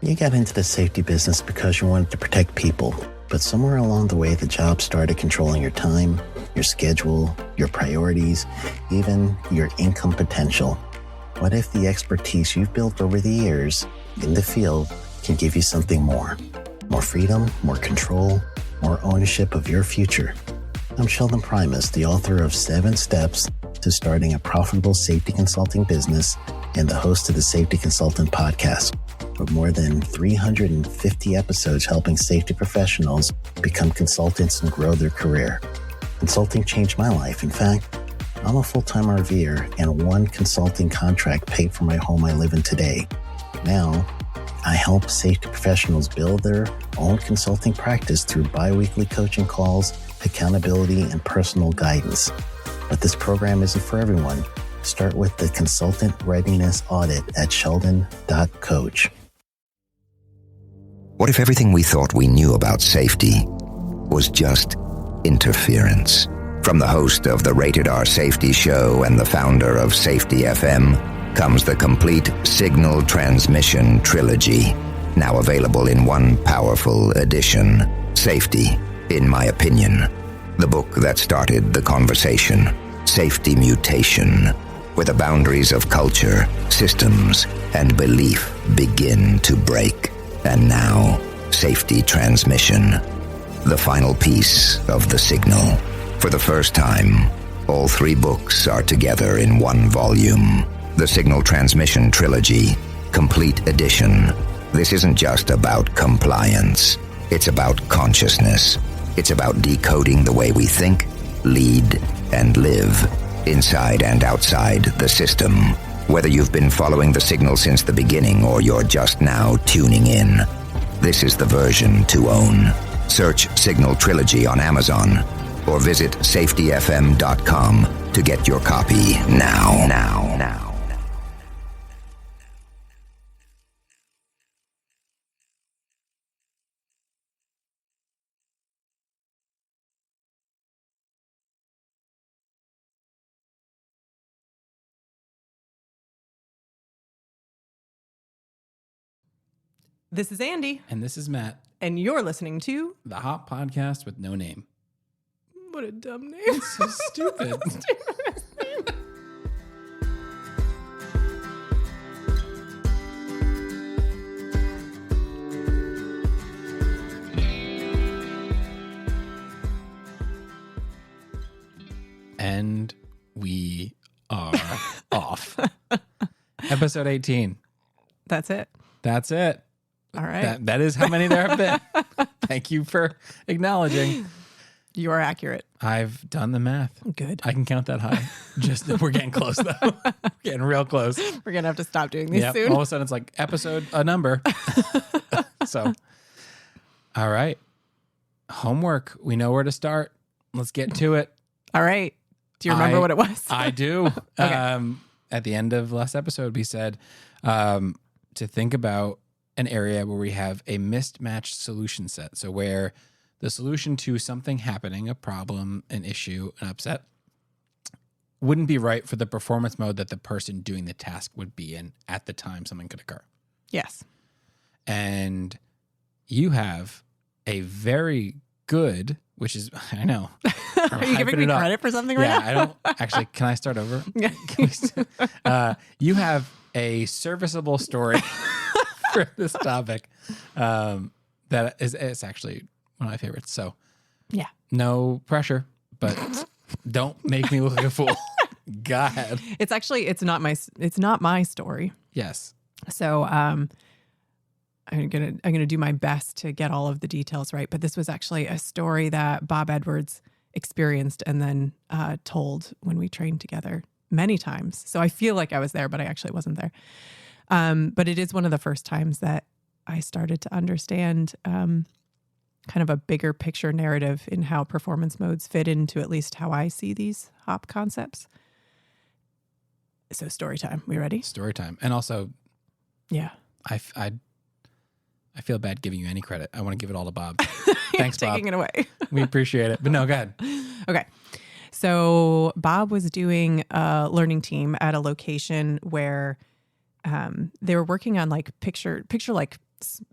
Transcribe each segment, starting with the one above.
You got into the safety business because you wanted to protect people, but somewhere along the way, the job started controlling your time, your schedule, your priorities, even your income potential. What if the expertise you've built over the years in the field can give you something more? More freedom, more control, more ownership of your future. I'm Sheldon Primus, the author of 7 Steps to Starting a Profitable Safety Consulting Business and the host of the Safety Consultant Podcast, with more than 350 episodes helping safety professionals become consultants and grow their career. Consulting changed my life. In fact, I'm a full-time RVer, and one consulting contract paid for my home I live in today. Now, I help safety professionals build their own consulting practice through bi-weekly coaching calls, accountability, and personal guidance. But this program isn't for everyone. Start with the Consultant Readiness Audit at sheldon.coach. What if everything we thought we knew about safety was just interference? From the host of the Rated R Safety Show and the founder of Safety FM comes the complete Signal Transmission Trilogy, now available in one powerful edition. Safety, in my opinion, the book that started the conversation. Safety Mutation, where the boundaries of culture, systems, and belief begin to break. And now, Safety Transmission, the final piece of the signal. For the first time, all 3 books are together in one volume. The Signal Transmission Trilogy, Complete Edition. This isn't just about compliance. It's about consciousness. It's about decoding the way we think, lead, and live, inside and outside the system. Whether you've been following the signal since the beginning or you're just now tuning in, this is the version to own. Search Signal Trilogy on Amazon or visit safetyfm.com to get your copy now. This is Andy. And this is Matt. And you're listening to The Hop Podcast with no name. What a dumb name. It's so stupid. And we are off. Episode 18. That's it. That's it. All right. That is how many there have been. Thank you for acknowledging. You are accurate. I've done the math. Good. I can count that high. Just we're getting close though. We're getting real close. We're going to have to stop doing these soon. All of a sudden it's like episode, a number. So, all right. Homework. We know where to start. Let's get to it. All right. Do you remember what it was? I do. Okay. At the end of last episode, we said to think about an area where we have a mismatched solution set. So where the solution to something happening, a problem, an issue, an upset, wouldn't be right for the performance mode that the person doing the task would be in at the time something could occur. Yes. And you have a very good, which is, I know. Are you giving me credit for something right now? Yeah, I don't. Actually, can I start over? Yeah. You have a serviceable story for this topic that is it's actually one of my favorites. So, yeah, no pressure, but don't make me look like a fool. Go ahead. It's not my story. Yes. So, I'm gonna do my best to get all of the details right. But this was actually a story that Bob Edwards experienced and then told when we trained together many times. So I feel like I was there, but I actually wasn't there. But it is one of the first times that I started to understand kind of a bigger picture narrative in how performance modes fit into at least how I see these HOP concepts. So story time. We ready? Story time. And also, yeah, I feel bad giving you any credit. I want to give it all to Bob. Thanks, Bob. Taking it away. We appreciate it. But no, go ahead. Okay. So Bob was doing a learning team at a location where they were working on like picture like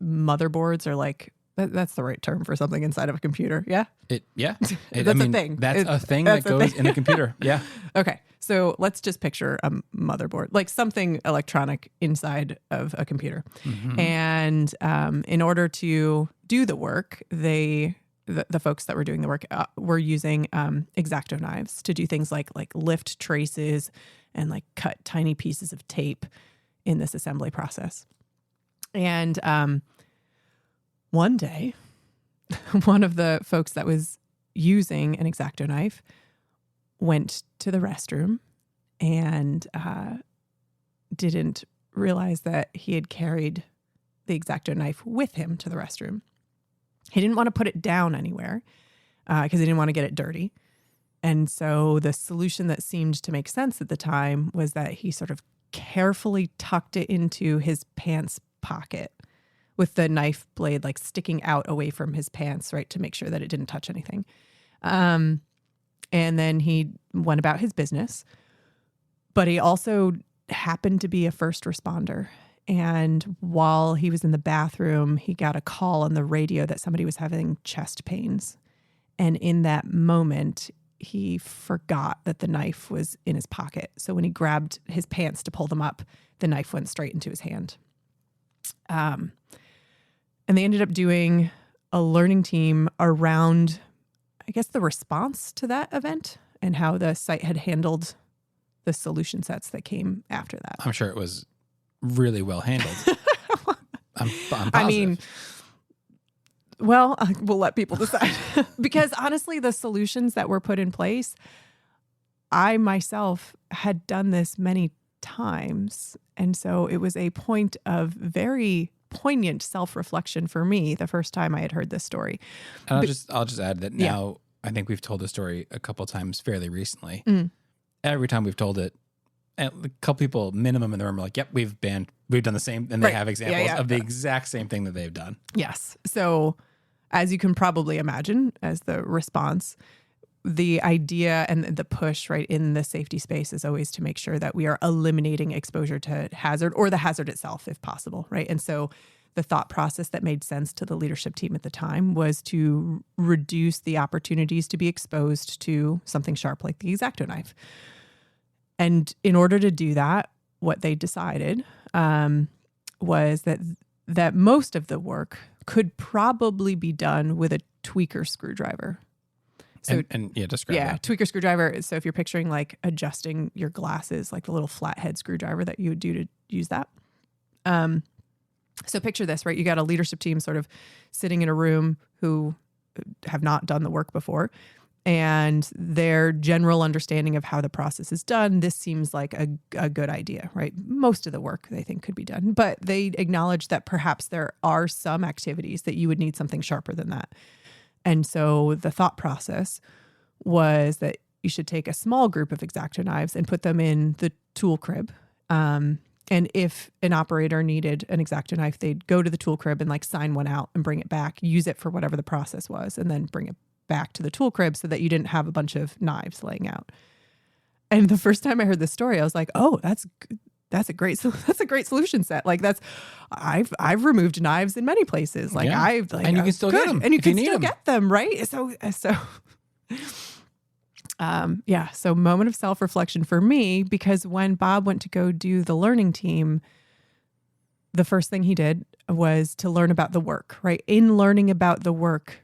motherboards are like, that's the right term for something inside of a computer. Yeah. That's a thing. That's a thing that goes in a computer. Yeah. Okay. So let's just picture a motherboard, like something electronic inside of a computer. Mm-hmm. And in order to do the work, the folks that were doing the work were using X-Acto knives to do things like lift traces and like cut tiny pieces of tape in this assembly process. And one day, one of the folks that was using an X-Acto knife went to the restroom and didn't realize that he had carried the X-Acto knife with him to the restroom. He didn't want to put it down anywhere because he didn't want to get it dirty. And so the solution that seemed to make sense at the time was that he sort of carefully tucked it into his pants pocket with the knife blade like sticking out away from his pants, right, to make sure that it didn't touch anything. And then he went about his business. But he also happened to be a first responder. And while he was in the bathroom, he got a call on the radio that somebody was having chest pains. And in that moment, he forgot that the knife was in his pocket. So when he grabbed his pants to pull them up, the knife went straight into his hand. And they ended up doing a learning team around, I guess, the response to that event and how the site had handled the solution sets that came after that. I'm sure it was really well handled. I'm positive. I mean, well, we'll let people decide. Because honestly, the solutions that were put in place, I myself had done this many times. And so it was a point of very poignant self-reflection for me the first time I had heard this story. And I'll just add that now I think we've told the story a couple times fairly recently. Every time we've told it, a couple people minimum in the room are like, yep, we've done the same. And they have examples of the exact same thing that they've done. Yes. So as you can probably imagine, as the response, the idea and the push right in the safety space is always to make sure that we are eliminating exposure to hazard or the hazard itself if possible, right? And so the thought process that made sense to the leadership team at the time was to reduce the opportunities to be exposed to something sharp like the X-Acto knife. And in order to do that, what they decided was that most of the work could probably be done with a tweaker screwdriver. So describe that. Tweaker screwdriver. So if you're picturing like adjusting your glasses, like the little flathead screwdriver that you would do to use that. So picture this, right? You got a leadership team sort of sitting in a room who have not done the work before, and their general understanding of how the process is done. This seems like a good idea, right? Most of the work they think could be done, but they acknowledge that perhaps there are some activities that you would need something sharper than that. And so the thought process was that you should take a small group of X-Acto knives and put them in the tool crib. And if an operator needed an X-Acto knife, they'd go to the tool crib and like sign one out and bring it back, use it for whatever the process was, and then bring it back to the tool crib so that you didn't have a bunch of knives laying out. And the first time I heard this story, I was like, oh, that's a great solution set. Like I've removed knives in many places. Like and you can still get them. And you can still get them, right? So so moment of self-reflection for me, because when Bob went to go do the learning team, the first thing he did was to learn about the work, right? In learning about the work,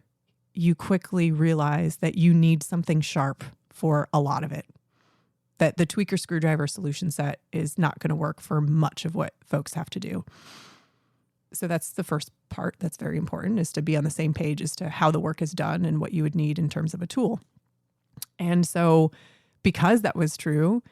you quickly realize that you need something sharp for a lot of it. That the tweaker screwdriver solution set is not going to work for much of what folks have to do. So that's the first part that's very important, is to be on the same page as to how the work is done and what you would need in terms of a tool. And so because that was true,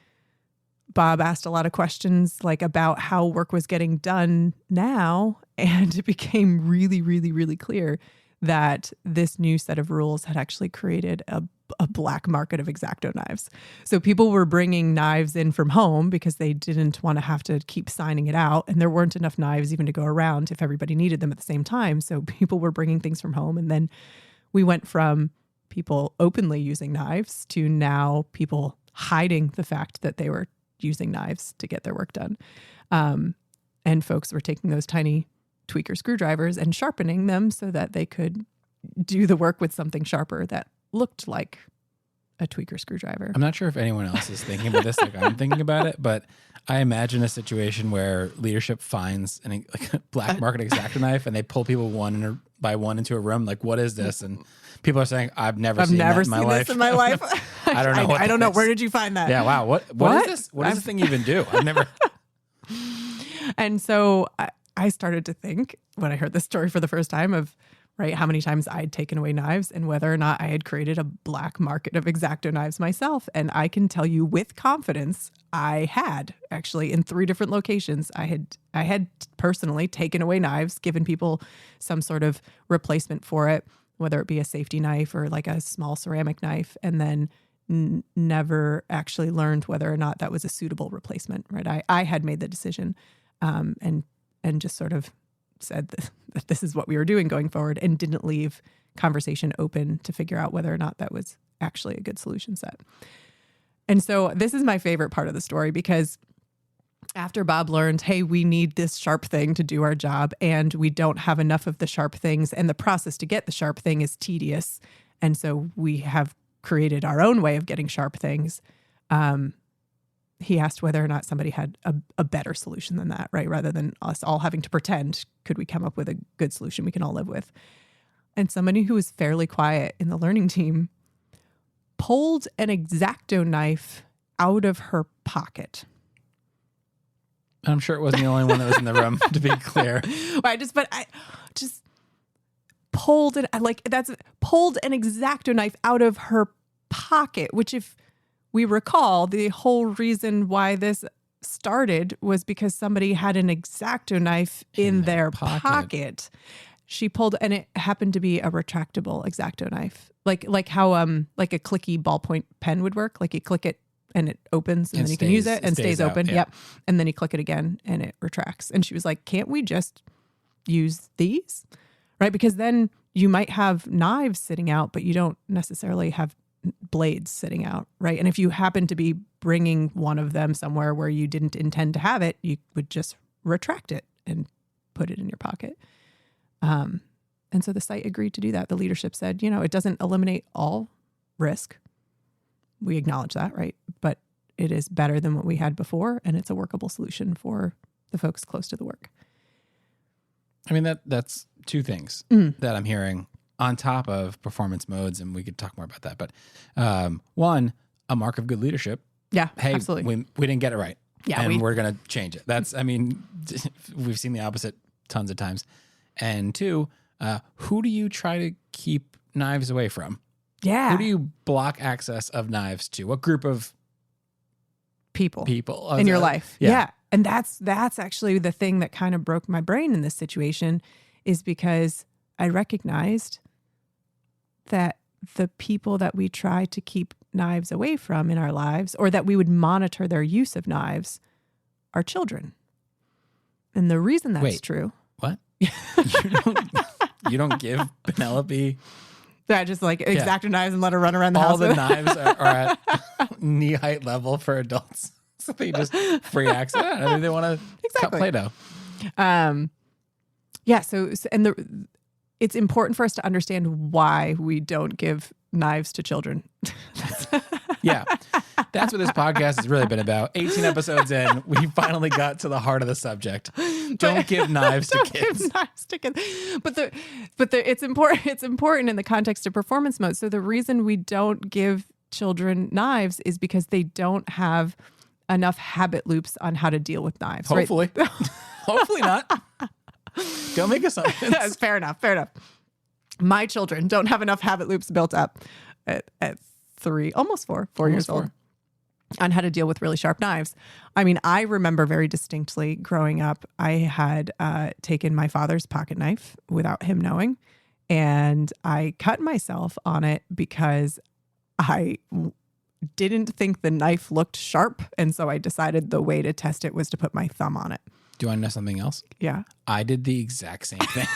Bob asked a lot of questions like about how work was getting done now. And it became really, really, really clear that this new set of rules had actually created a black market of X-Acto knives. So people were bringing knives in from home because they didn't want to have to keep signing it out. And there weren't enough knives even to go around if everybody needed them at the same time. So people were bringing things from home. And then we went from people openly using knives to now people hiding the fact that they were using knives to get their work done. And folks were taking those tiny tweaker screwdrivers and sharpening them so that they could do the work with something sharper that looked like a tweaker screwdriver. I'm not sure if anyone else is thinking about this like I'm thinking about it, but I imagine a situation where leadership finds like a black market X-Acto knife and they pull people one by one into a room. Like, what is this? And people are saying, I've never seen this in my life. I don't know. I don't know. Where did you find that? Yeah. Wow. What is this? What does this thing even do? I've never. And so I started to think when I heard this story for the first time of, right, how many times I'd taken away knives and whether or not I had created a black market of X-Acto knives myself. And I can tell you with confidence, I had actually in 3 different locations. I had personally taken away knives, given people some sort of replacement for it, whether it be a safety knife or like a small ceramic knife, and then never actually learned whether or not that was a suitable replacement. Right, I had made the decision, and just sort of said that this is what we were doing going forward, and didn't leave conversation open to figure out whether or not that was actually a good solution set. And so this is my favorite part of the story, because after Bob learned, hey, we need this sharp thing to do our job, and we don't have enough of the sharp things, and the process to get the sharp thing is tedious. And so we have created our own way of getting sharp things. He asked whether or not somebody had a better solution than that, right? Rather than us all having to pretend, could we come up with a good solution we can all live with? And somebody who was fairly quiet in the learning team pulled an X-Acto knife out of her pocket. I'm sure it wasn't the only one that was in the room, to be clear. I just pulled it, pulled an X-Acto knife out of her pocket, which, if we recall, the whole reason why this started was because somebody had an X-Acto knife in their pocket. She pulled, and it happened to be a retractable X-Acto knife, like how like a clicky ballpoint pen would work. Like you click it and it opens, and then you can use it and stays open. Yep. And then you click it again and it retracts. And she was like, "Can't we just use these?" Right? Because then you might have knives sitting out, but you don't necessarily have blades sitting out, right? And if you happen to be bringing one of them somewhere where you didn't intend to have it, you would just retract it and put it in your pocket. And so the site agreed to do that. The leadership said, it doesn't eliminate all risk. We acknowledge that, right? But it is better than what we had before, and it's a workable solution for the folks close to the work. I mean, that's 2 things that I'm hearing on top of performance modes, and we could talk more about that. But one, a mark of good leadership. Yeah, hey, absolutely. We didn't get it right. Yeah, and we're going to change it. We've seen the opposite tons of times. And 2, who do you try to keep knives away from? Yeah. Who do you block access of knives to? What group of people in your life? Yeah. And that's actually the thing that kind of broke my brain in this situation, is because I recognized that the people that we try to keep knives away from in our lives, or that we would monitor their use of knives, are children. And the reason that's true. What? You don't give Penelope just like X-Acto knives and let her run around the house. All the knives are at knee height level for adults. So they just free access. I mean, they want to cut Play-Doh. Yeah. So it's important for us to understand why we don't give knives to children. Yeah. That's what this podcast has really been about. 18 episodes in, we finally got to the heart of the subject. Don't give knives to kids. Give knives to kids. But it's important. It's important in the context of performance mode. So the reason we don't give children knives is because they don't have enough habit loops on how to deal with knives. Hopefully. Right? Hopefully not. Don't make assumptions. Fair enough. My children don't have enough habit loops built up at 3, almost 4 years old, on how to deal with really sharp knives. I mean, I remember very distinctly growing up, I had taken my father's pocket knife without him knowing, and I cut myself on it because I didn't think the knife looked sharp, and so I decided the way to test it was to put my thumb on it. Do you want to know something else? Yeah. I did the exact same thing.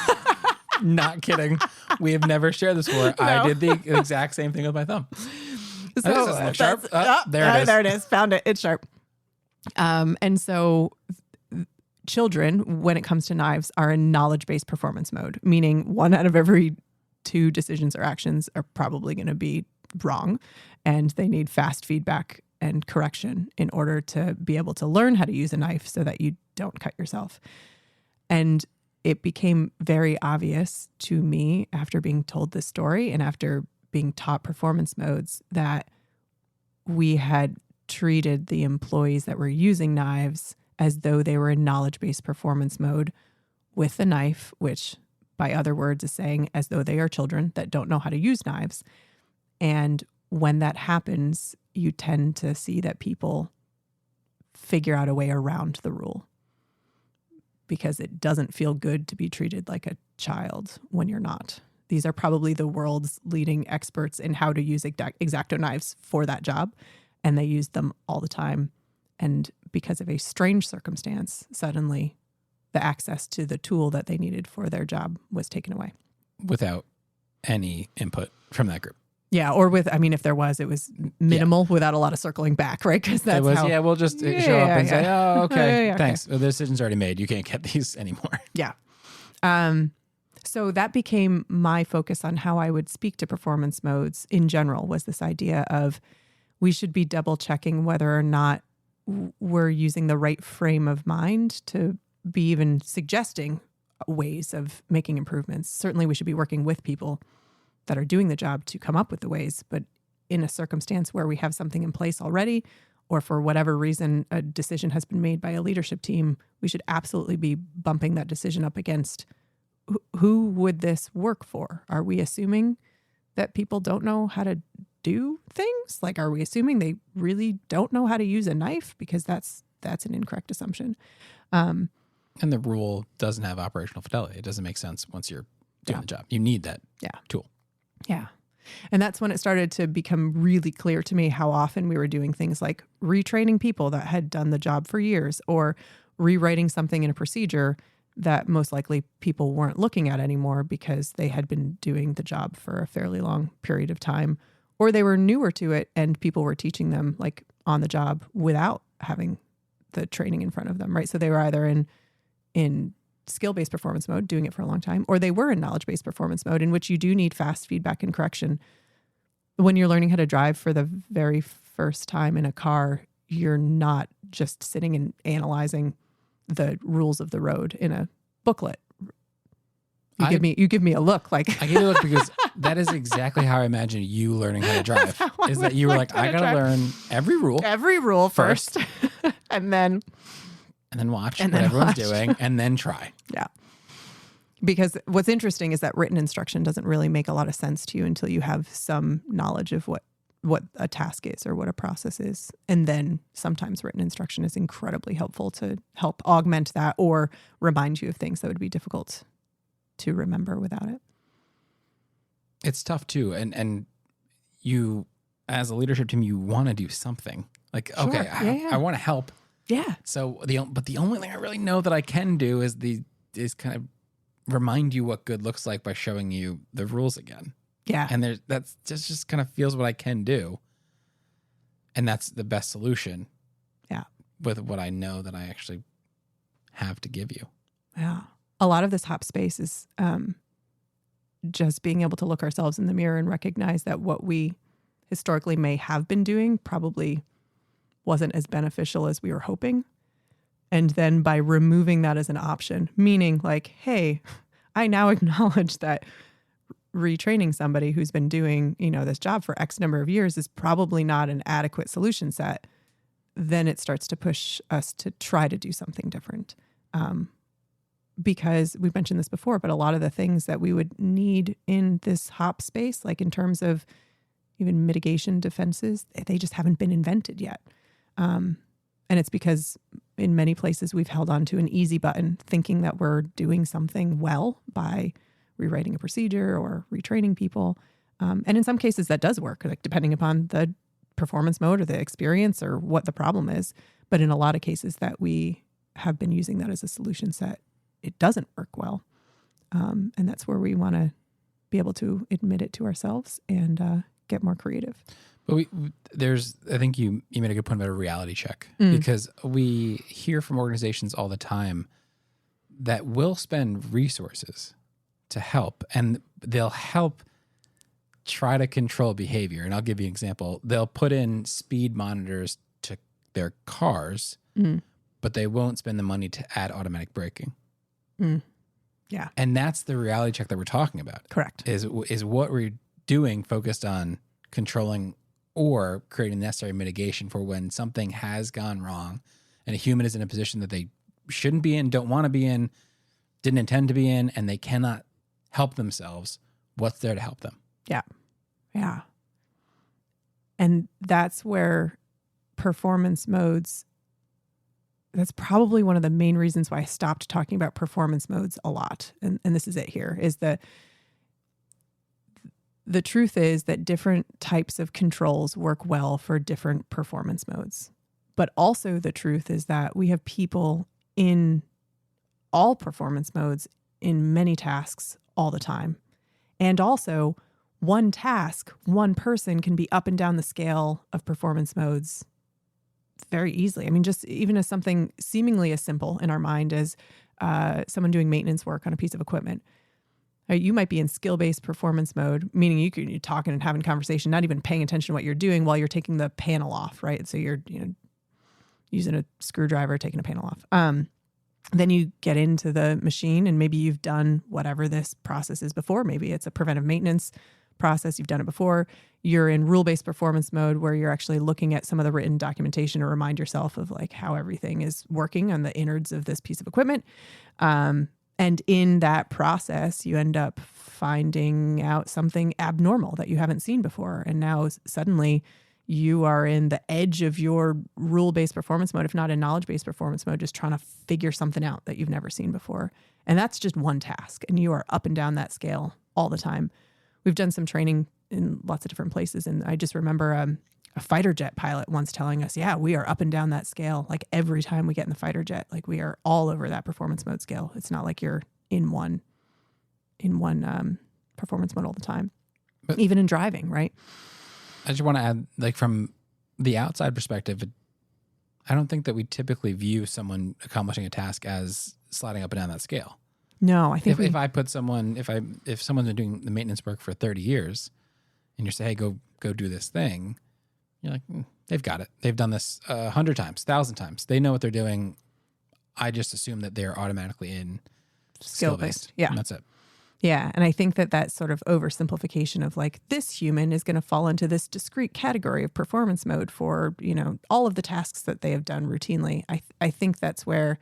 Not kidding. We have never shared this before. No. I did the exact same thing with my thumb. So this doesn't look sharp. There it is. There it is. Found it. It's sharp. And so children, when it comes to knives, are in knowledge-based performance mode, meaning 1 out of every 2 decisions or actions are probably going to be wrong, and they need fast feedback and correction in order to be able to learn how to use a knife so that you don't cut yourself. And it became very obvious to me after being told this story and after being taught performance modes that we had treated the employees that were using knives as though they were in knowledge-based performance mode with a knife, which by other words is saying as though they are children that don't know how to use knives. And when that happens, you tend to see that people figure out a way around the rule because it doesn't feel good to be treated like a child when you're not. These are probably the world's leading experts in how to use X-Acto knives for that job, and they use them all the time. And because of a strange circumstance, suddenly the access to the tool that they needed for their job was taken away. Without any input from that group. Yeah, or if there was, it was minimal without a lot of circling back, right? Because that's we'll just show up and say, oh, okay, thanks. Okay. The decision's already made. You can't get these anymore. Yeah. So that became my focus on how I would speak to performance modes in general, was this idea of we should be double checking whether or not we're using the right frame of mind to be even suggesting ways of making improvements. Certainly we should be working with people that are doing the job to come up with the ways, but in a circumstance where we have something in place already, or for whatever reason a decision has been made by a leadership team, we should absolutely be bumping that decision up against who would this work for? Are we assuming that people don't know how to do things? Like, are we assuming they really don't know how to use a knife? Because that's an incorrect assumption. And the rule doesn't have operational fidelity. It doesn't make sense once you're doing the job. You need that tool. Yeah. And that's when it started to become really clear to me how often we were doing things like retraining people that had done the job for years, or rewriting something in a procedure that most likely people weren't looking at anymore because they had been doing the job for a fairly long period of time, or they were newer to it and people were teaching them like on the job without having the training in front of them, right? So they were either in skill-based performance mode, doing it for a long time, or they were in knowledge-based performance mode, in which you do need fast feedback and correction. When you're learning how to drive for the very first time in a car, you're not just sitting and analyzing the rules of the road in a booklet. You give me a look like I give you a look because that is exactly how I imagine you learning how to drive. Is that you were like, I gotta learn every rule first, and then watch what everyone's doing, and then try. Yeah. Because what's interesting is that written instruction doesn't really make a lot of sense to you until you have some knowledge of what a task is or what a process is. And then sometimes written instruction is incredibly helpful to help augment that or remind you of things that would be difficult to remember without it. It's tough too. And you, as a leadership team, you want to do something. Like, Sure. okay, I want to help. Yeah. So the only thing I really know that I can do is kind of remind you what good looks like by showing you the rules again. Yeah. And that's just kind of feels what I can do. And that's the best solution. Yeah. With what I know that I actually have to give you. Yeah. A lot of this hop space is just being able to look ourselves in the mirror and recognize that what we historically may have been doing probably wasn't as beneficial as we were hoping. And then by removing that as an option, meaning like, hey, I now acknowledge that retraining somebody who's been doing, this job for X number of years is probably not an adequate solution set, then it starts to push us to try to do something different. Because we've mentioned this before, but a lot of the things that we would need in this hop space, like in terms of even mitigation defenses, they just haven't been invented yet. And it's because in many places we've held on to an easy button, thinking that we're doing something well by rewriting a procedure or retraining people. And in some cases that does work, like depending upon the performance mode or the experience or what the problem is. But in a lot of cases that we have been using that as a solution set, it doesn't work well. And that's where we want to be able to admit it to ourselves and get more creative. But I think you made a good point about a reality check, because we hear from organizations all the time that will spend resources to help, and they'll help try to control behavior. And I'll give you an example. They'll put in speed monitors to their cars, but they won't spend the money to add automatic braking. Yeah. And that's the reality check that we're talking about. Correct. Is what we're doing focused on controlling or creating necessary mitigation for when something has gone wrong and a human is in a position that they shouldn't be in, don't want to be in, didn't intend to be in, and they cannot help themselves. What's there to help them? Yeah. Yeah. And that's where performance modes, that's probably one of the main reasons why I stopped talking about performance modes a lot. And this is it here, is that the truth is that different types of controls work well for different performance modes. But also the truth is that we have people in all performance modes in many tasks all the time. And also one task, one person can be up and down the scale of performance modes very easily. I mean, just even as something seemingly as simple in our mind as someone doing maintenance work on a piece of equipment. You might be in skill-based performance mode, meaning you're talking and having conversation, not even paying attention to what you're doing while you're taking the panel off, right? So you're using a screwdriver, taking a panel off. Then you get into the machine and maybe you've done whatever this process is before. Maybe it's a preventive maintenance process. You've done it before. You're in rule-based performance mode where you're actually looking at some of the written documentation to remind yourself of like how everything is working on the innards of this piece of equipment. And in that process, you end up finding out something abnormal that you haven't seen before. And now suddenly you are in the edge of your rule-based performance mode, if not a knowledge-based performance mode, just trying to figure something out that you've never seen before. And that's just one task. And you are up and down that scale all the time. We've done some training in lots of different places. And I just remember a fighter jet pilot once telling us, yeah, we are up and down that scale. Like every time we get in the fighter jet, like we are all over that performance mode scale. It's not like you're in one performance mode all the time, but even in driving, right? I just want to add, like from the outside perspective, I don't think that we typically view someone accomplishing a task as sliding up and down that scale. No, I think if I put someone, if someone's been doing the maintenance work for 30 years and you say, hey, go do this thing, you're like, they've got it. They've done this 100 times, 1,000 times. They know what they're doing. I just assume that they're automatically in skill-based. Yeah. And that's it. Yeah. And I think that sort of oversimplification of like, this human is going to fall into this discrete category of performance mode for, all of the tasks that they have done routinely. I think that's where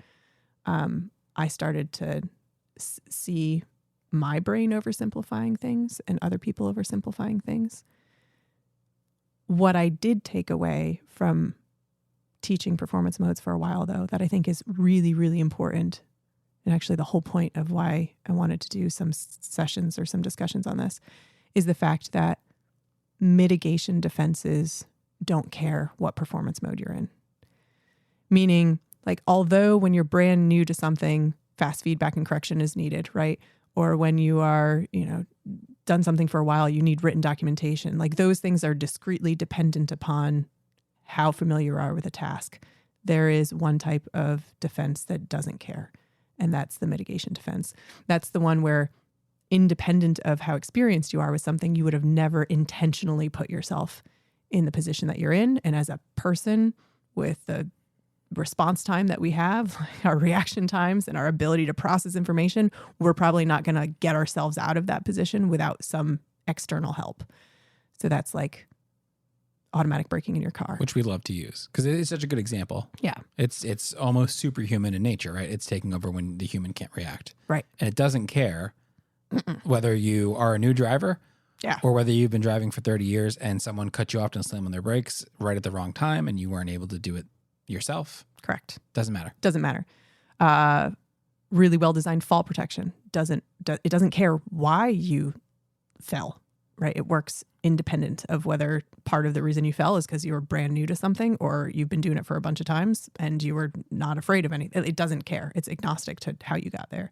I started to see my brain oversimplifying things and other people oversimplifying things. What I did take away from teaching performance modes for a while, though, that I think is really, really important, and actually the whole point of why I wanted to do some sessions or some discussions on this, is the fact that mitigation defenses don't care what performance mode you're in. Meaning, like, although when you're brand new to something, fast feedback and correction is needed, right? Or when you are, done something for a while, you need written documentation. Like those things are discretely dependent upon how familiar you are with a task. There is one type of defense that doesn't care, and that's the mitigation defense. That's the one where, independent of how experienced you are with something, you would have never intentionally put yourself in the position that you're in. And as a person with the response time that we have, our reaction times and our ability to process information, we're probably not going to get ourselves out of that position without some external help. So that's like automatic braking in your car, which we love to use because it is such a good example. Yeah. It's almost superhuman in nature, right? It's taking over when the human can't react. Right. And it doesn't care whether you are a new driver or whether you've been driving for 30 years and someone cut you off and slammed on their brakes right at the wrong time and you weren't able to do it yourself. Correct. Doesn't matter. Doesn't matter. Really well-designed fall protection it doesn't care why you fell, right? It works independent of whether part of the reason you fell is because you were brand new to something or you've been doing it for a bunch of times and you were not afraid of anything. It doesn't care. It's agnostic to how you got there.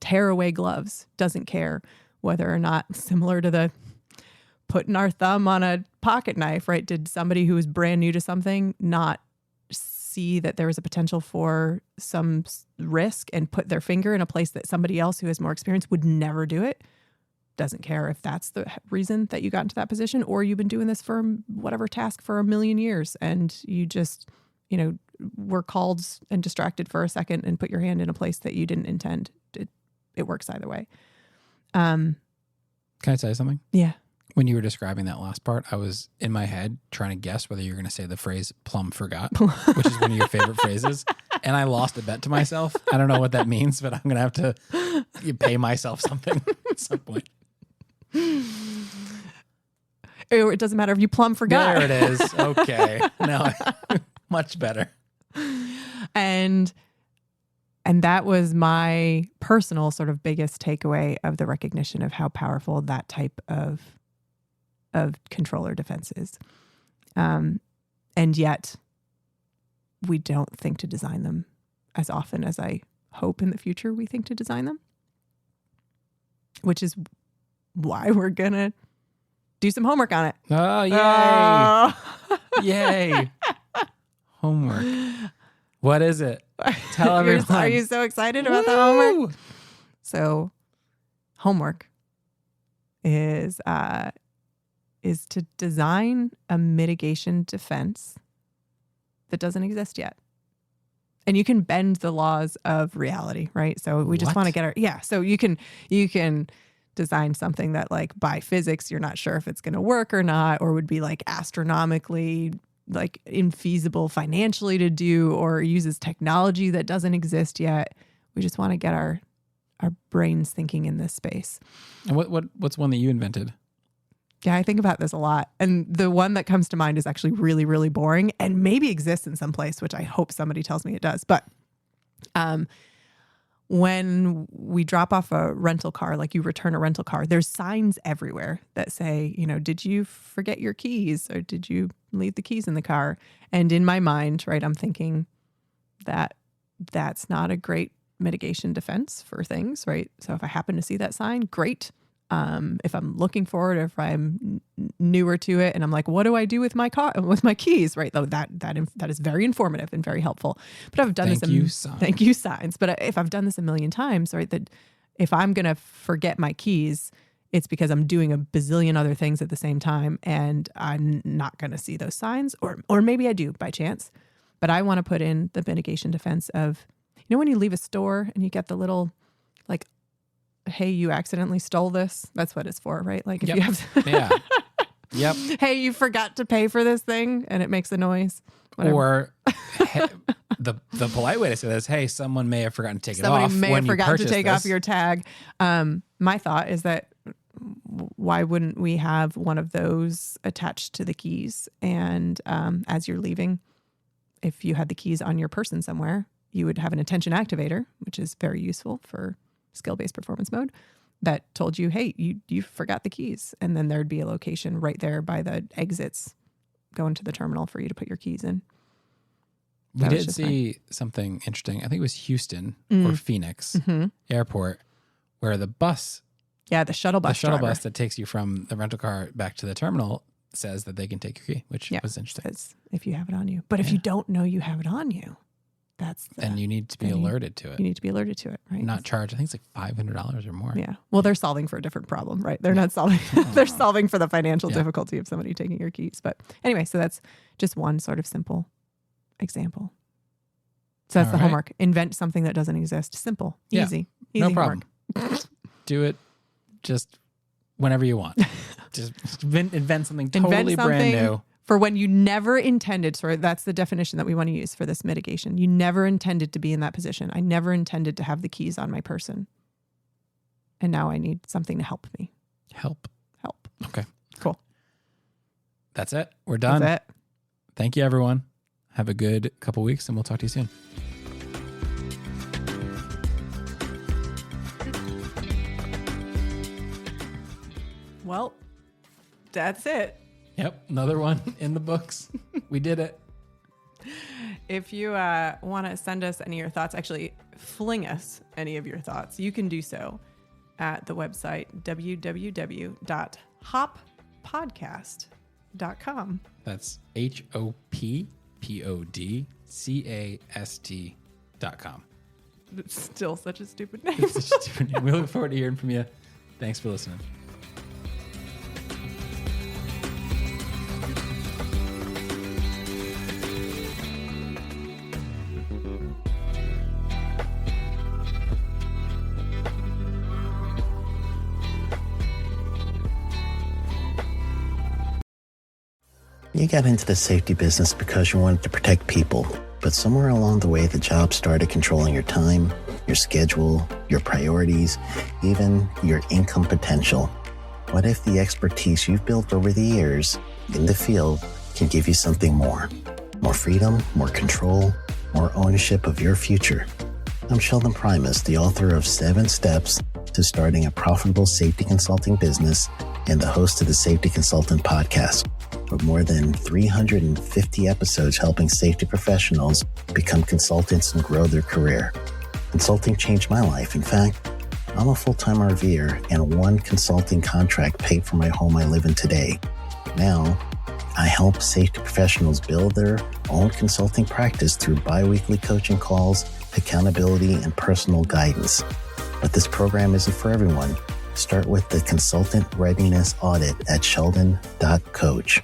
Tear away gloves doesn't care whether or not, similar to the putting our thumb on a pocket knife, right? Did somebody who was brand new to something not see that there was a potential for some risk and put their finger in a place that somebody else who has more experience would never do it? Doesn't care if that's the reason that you got into that position, or you've been doing this for whatever task for a million years and you just, were called and distracted for a second and put your hand in a place that you didn't intend. It works either way. Can I tell you something? Yeah. When you were describing that last part, I was in my head trying to guess whether you're going to say the phrase plumb forgot, which is one of your favorite phrases. And I lost a bet to myself. I don't know what that means, but I'm going to have to pay myself something at some point. It doesn't matter if you plumb forgot. There it is. Okay. Now, much better. And that was my personal sort of biggest takeaway of the recognition of how powerful that type of controller defense is. And yet we don't think to design them as often as I hope in the future we think to design them, which is why we're going to do some homework on it. Oh, yay. Oh. Yay. Homework. What is it? Tell everyone. Are you so excited about the homework? So homework is to design a mitigation defense that doesn't exist yet. And you can bend the laws of reality, right? So we just want to get so you can design something that, like, by physics, you're not sure if it's going to work or not, or would be like astronomically like infeasible financially to do, or uses technology that doesn't exist yet. We just want to get our brains thinking in this space. And what's one that you invented? Yeah, I think about this a lot. And the one that comes to mind is actually really, really boring and maybe exists in some place, which I hope somebody tells me it does. But when we drop off a rental car, like you return a rental car, there's signs everywhere that say, did you forget your keys, or did you leave the keys in the car? And in my mind, right, I'm thinking that that's not a great mitigation defense for things, right? So if I happen to see that sign, great. If I'm looking for it, or if I'm newer to it and I'm like, what do I do with my car, with my keys, right? Though that is very informative and very helpful. But I've done Thank you, signs. But if I've done this a million times, right, that if I'm going to forget my keys, it's because I'm doing a bazillion other things at the same time, and I'm not going to see those signs, or maybe I do by chance. But I want to put in the mitigation defense of, when you leave a store and you get the little, like, hey, you accidentally stole this. That's what it's for, right? Like, if you have yeah. Yep. Hey, you forgot to pay for this thing, and it makes a noise. Whatever. Or hey, the polite way to say this, hey, someone may have forgotten to take it off. Somebody may have forgotten to take this. off your tag. My thought is that why wouldn't we have one of those attached to the keys? And as you're leaving, if you had the keys on your person somewhere, you would have an attention activator, which is very useful for skill-based performance mode, that told you, hey, you forgot the keys. And then there'd be a location right there by the exits going to the terminal for you to put your keys in. We did see something interesting. I think it was Houston or Phoenix Airport, where the bus... Yeah, the shuttle bus that takes you from the rental car back to the terminal says that they can take your key, which was interesting. It's if you have it on you. But if you don't know you have it on you, and you need to be alerted to it. You need to be alerted to it, right? Not charged. I think it's like $500 or more. Yeah. Well, they're solving for a different problem, right? They're not solving. They're solving for the financial difficulty of somebody taking your keys. But anyway, so that's just one sort of simple example. So that's the homework. Invent something that doesn't exist. Simple, easy no problem. Do it just whenever you want. Just invent something totally brand new. For when you never intended, so that's the definition that we want to use for this mitigation. You never intended to be in that position. I never intended to have the keys on my person. And now I need something to help me. Help. Okay. Cool. That's it. We're done. That's it. Thank you, everyone. Have a good couple weeks, and we'll talk to you soon. Well, that's it. Yep, another one in the books. We did it. If you want to send us any of your thoughts, actually fling us any of your thoughts, you can do so at the website www.hoppodcast.com. hoppodcast.com. That's hoppodcast.com. It's still such a stupid name. It's such a stupid name. We look forward to hearing from you. Thanks for listening. You got into the safety business because you wanted to protect people, but somewhere along the way, the job started controlling your time, your schedule, your priorities, even your income potential. What if the expertise you've built over the years in the field can give you something more? More freedom, more control, more ownership of your future. I'm Sheldon Primus, the author of 7 Steps to Starting a Profitable Safety Consulting Business and the host of the Safety Consultant Podcast, with more than 350 episodes helping safety professionals become consultants and grow their career. Consulting changed my life. In fact, I'm a full-time RVer, and one consulting contract paid for my home I live in today. Now, I help safety professionals build their own consulting practice through bi-weekly coaching calls, accountability, and personal guidance. But this program isn't for everyone. Start with the Consultant Readiness Audit at sheldon.coach.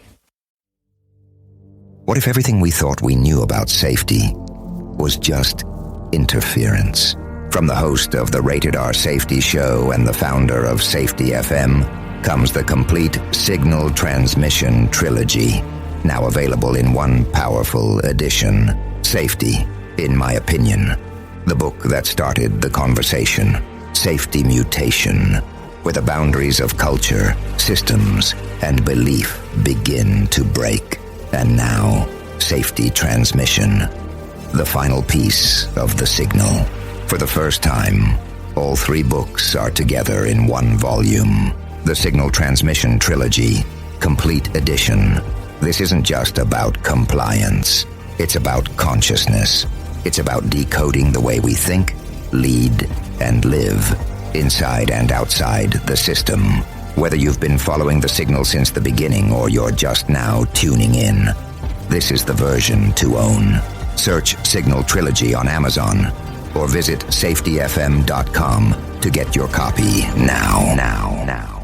What if everything we thought we knew about safety was just interference? From the host of the Rated R Safety Show and the founder of Safety FM comes the complete Signal Transmission Trilogy, now available in one powerful edition. Safety, in my opinion, the book that started the conversation. Safety Mutation, where the boundaries of culture, systems, and belief begin to break. And now, Safety Transmission, the final piece of the signal. For the first time, all 3 books are together in one volume. The Signal Transmission Trilogy, Complete Edition. This isn't just about compliance. It's about consciousness. It's about decoding the way we think, lead, and live, inside and outside the system. Whether you've been following the signal since the beginning or you're just now tuning in, this is the version to own. Search Signal Trilogy on Amazon or visit safetyfm.com to get your copy now.